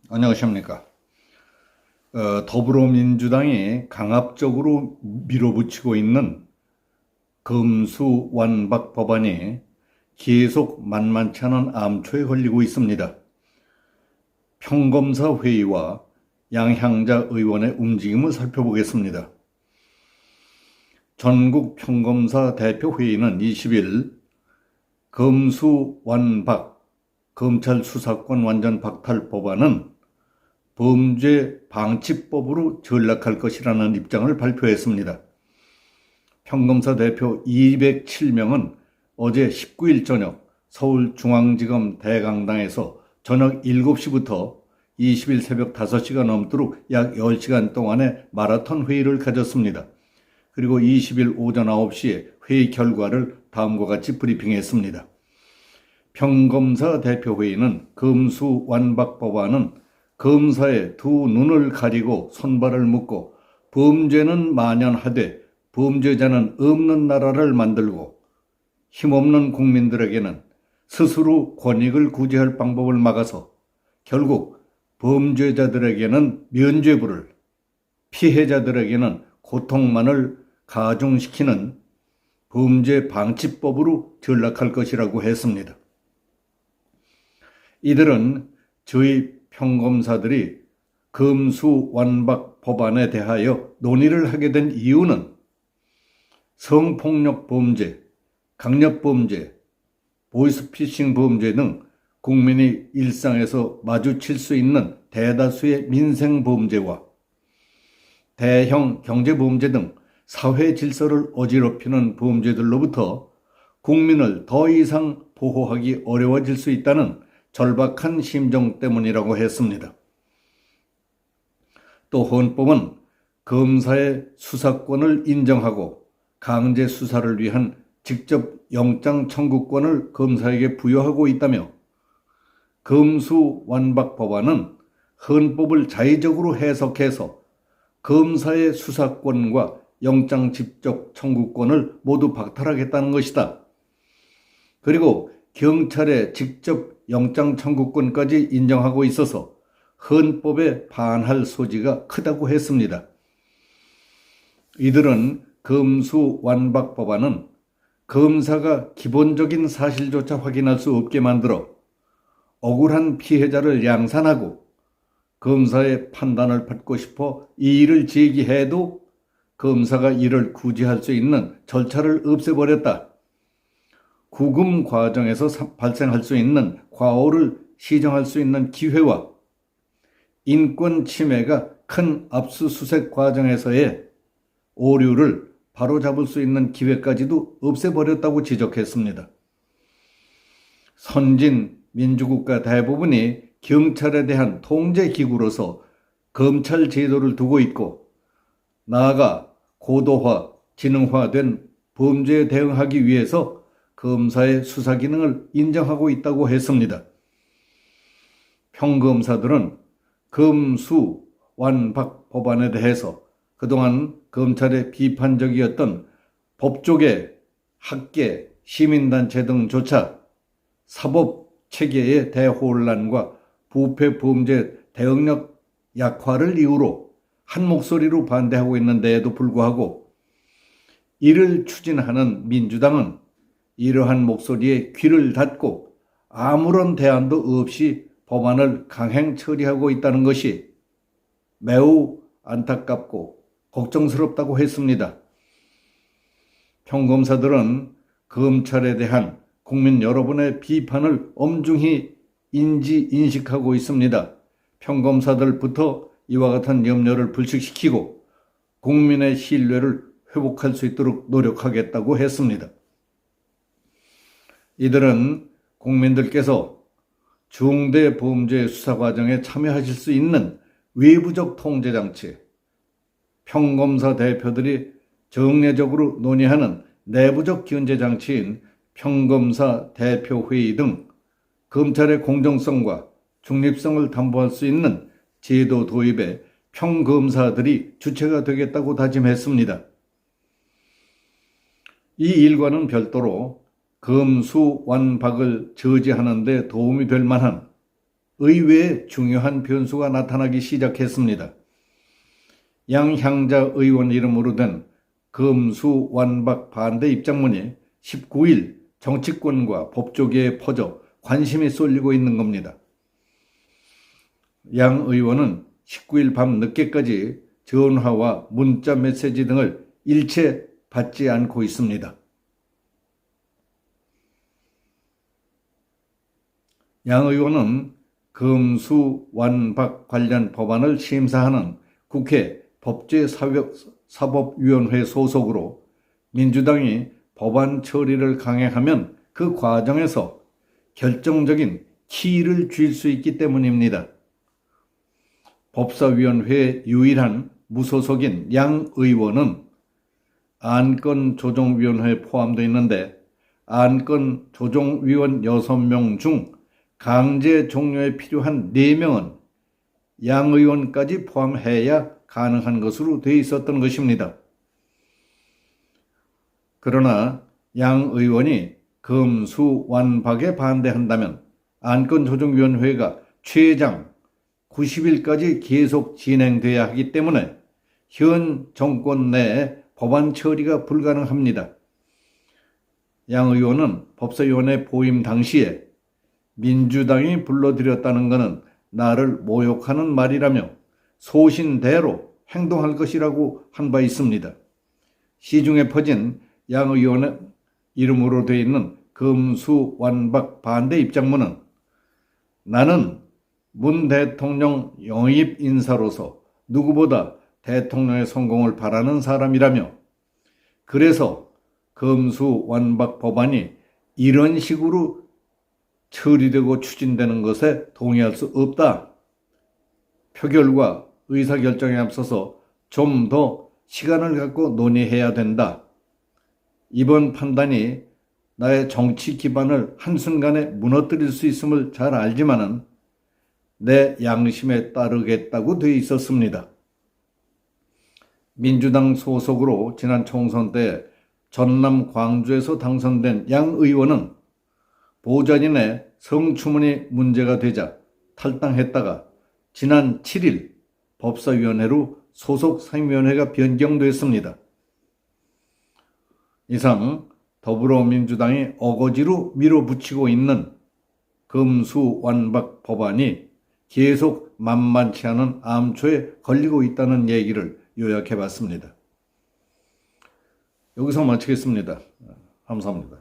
안녕하십니까. 더불어민주당이 강압적으로 밀어붙이고 있는 검수완박 법안이 계속 만만치 않은 암초에 걸리고 있습니다. 평검사 회의와 양향자 의원의 움직임을 살펴보겠습니다. 전국 평검사 대표회의는 20일 검수완박 검찰 수사권 완전 박탈 법안은 범죄 방지법으로 전락할 것이라는 입장을 발표했습니다. 평검사 대표 207명은 어제 19일 저녁 서울중앙지검 대강당에서 저녁 7시부터 20일 새벽 5시가 넘도록 약 10시간 동안의 마라톤 회의를 가졌습니다. 그리고 20일 오전 9시에 회의 결과를 다음과 같이 브리핑했습니다. 평검사 대표회의는 검수완박 법안은 검사의 두 눈을 가리고 손발을 묶고 범죄는 만연하되 범죄자는 없는 나라를 만들고 힘없는 국민들에게는 스스로 권익을 구제할 방법을 막아서 결국 범죄자들에게는 면죄부를, 피해자들에게는 고통만을 가중시키는 범죄 방지법으로 전락할 것이라고 했습니다. 이들은 저희 평검사들이 검수완박 법안에 대하여 논의를 하게 된 이유는 성폭력 범죄, 강력범죄, 보이스피싱 범죄 등 국민이 일상에서 마주칠 수 있는 대다수의 민생범죄와 대형 경제범죄 등 사회 질서를 어지럽히는 범죄들로부터 국민을 더 이상 보호하기 어려워질 수 있다는 절박한 심정 때문이라고 했습니다. 또 헌법은 검사의 수사권을 인정하고 강제 수사를 위한 직접 영장 청구권을 검사에게 부여하고 있다며 검수완박 법안은 헌법을 자의적으로 해석해서 검사의 수사권과 영장 직접 청구권을 모두 박탈하겠다는 것이다. 그리고 경찰의 직접 영장 청구권까지 인정하고 있어서 헌법에 반할 소지가 크다고 했습니다. 이들은 검수완박 법안은 검사가 기본적인 사실조차 확인할 수 없게 만들어 억울한 피해자를 양산하고 검사의 판단을 받고 싶어 이의를 제기해도 검사가 이를 구제할 수 있는 절차를 없애버렸다. 구금 과정에서 발생할 수 있는 과오를 시정할 수 있는 기회와 인권 침해가 큰 압수수색 과정에서의 오류를 바로잡을 수 있는 기회까지도 없애버렸다고 지적했습니다. 선진 민주국가 대부분이 경찰에 대한 통제기구로서 검찰 제도를 두고 있고 나아가 고도화, 지능화된 범죄에 대응하기 위해서 검사의 수사 기능을 인정하고 있다고 했습니다. 평검사들은 검수완박 법안에 대해서 그동안 검찰의 비판적이었던 법조계, 학계, 시민단체 등조차 사법체계의 대혼란과 부패 범죄 대응력 약화를 이유로 한 목소리로 반대하고 있는 데에도 불구하고 이를 추진하는 민주당은 이러한 목소리에 귀를 닫고 아무런 대안도 없이 법안을 강행 처리하고 있다는 것이 매우 안타깝고 걱정스럽다고 했습니다. 평검사들은 검찰에 대한 국민 여러분의 비판을 엄중히 인식하고 있습니다. 평검사들부터 이와 같은 염려를 불식시키고 국민의 신뢰를 회복할 수 있도록 노력하겠다고 했습니다. 이들은 국민들께서 중대범죄 수사 과정에 참여하실 수 있는 외부적 통제장치, 평검사 대표들이 정례적으로 논의하는 내부적 견제장치인 평검사 대표회의 등 검찰의 공정성과 중립성을 담보할 수 있는 제도 도입에 평검사들이 주체가 되겠다고 다짐했습니다. 이 일과는 별도로 검수완박을 저지하는 데 도움이 될 만한 의외의 중요한 변수가 나타나기 시작했습니다. 양향자 의원 이름으로 된 금수완박 반대 입장문이 19일 정치권과 법조계에 퍼져 관심이 쏠리고 있는 겁니다. 양 의원은 19일 밤 늦게까지 전화와 문자 메시지 등을 일체 받지 않고 있습니다. 양 의원은 금수완박 관련 법안을 심사하는 국회 법제사법위원회 소속으로 민주당이 법안 처리를 강행하면 그 과정에서 결정적인 키를 쥘 수 있기 때문입니다. 법사위원회의 유일한 무소속인 양 의원은 안건조정위원회에 포함되어 있는데 안건 조정위원 6명 중 강제 종료에 필요한 4명은 양 의원까지 포함해야 가능한 것으로 되어 있었던 것입니다. 그러나 양 의원이 금수완박에 반대한다면 안건조정위원회가 최장 90일까지 계속 진행돼야 하기 때문에 현 정권 내에 법안 처리가 불가능합니다. 양 의원은 법사위원회 보임 당시에 민주당이 불러들였다는 것은 나를 모욕하는 말이라며 소신대로 행동할 것이라고 한 바 있습니다. 시중에 퍼진 양 의원의 이름으로 되어 있는 금수완박 반대 입장문은 나는 문 대통령 영입 인사로서 누구보다 대통령의 성공을 바라는 사람이라며 그래서 금수완박 법안이 이런 식으로 처리되고 추진되는 것에 동의할 수 없다. 표결과 의사결정에 앞서서 좀 더 시간을 갖고 논의해야 된다. 이번 판단이 나의 정치 기반을 한순간에 무너뜨릴 수 있음을 잘 알지만은 내 양심에 따르겠다고 되어 있었습니다. 민주당 소속으로 지난 총선 때 전남 광주에서 당선된 양 의원은 보좌진의 성추문이 문제가 되자 탈당했다가 지난 7일 법사위원회로 소속 상임위원회가 변경됐습니다. 이상 더불어민주당이 어거지로 밀어붙이고 있는 금수완박 법안이 계속 만만치 않은 암초에 걸리고 있다는 얘기를 요약해봤습니다. 여기서 마치겠습니다. 감사합니다.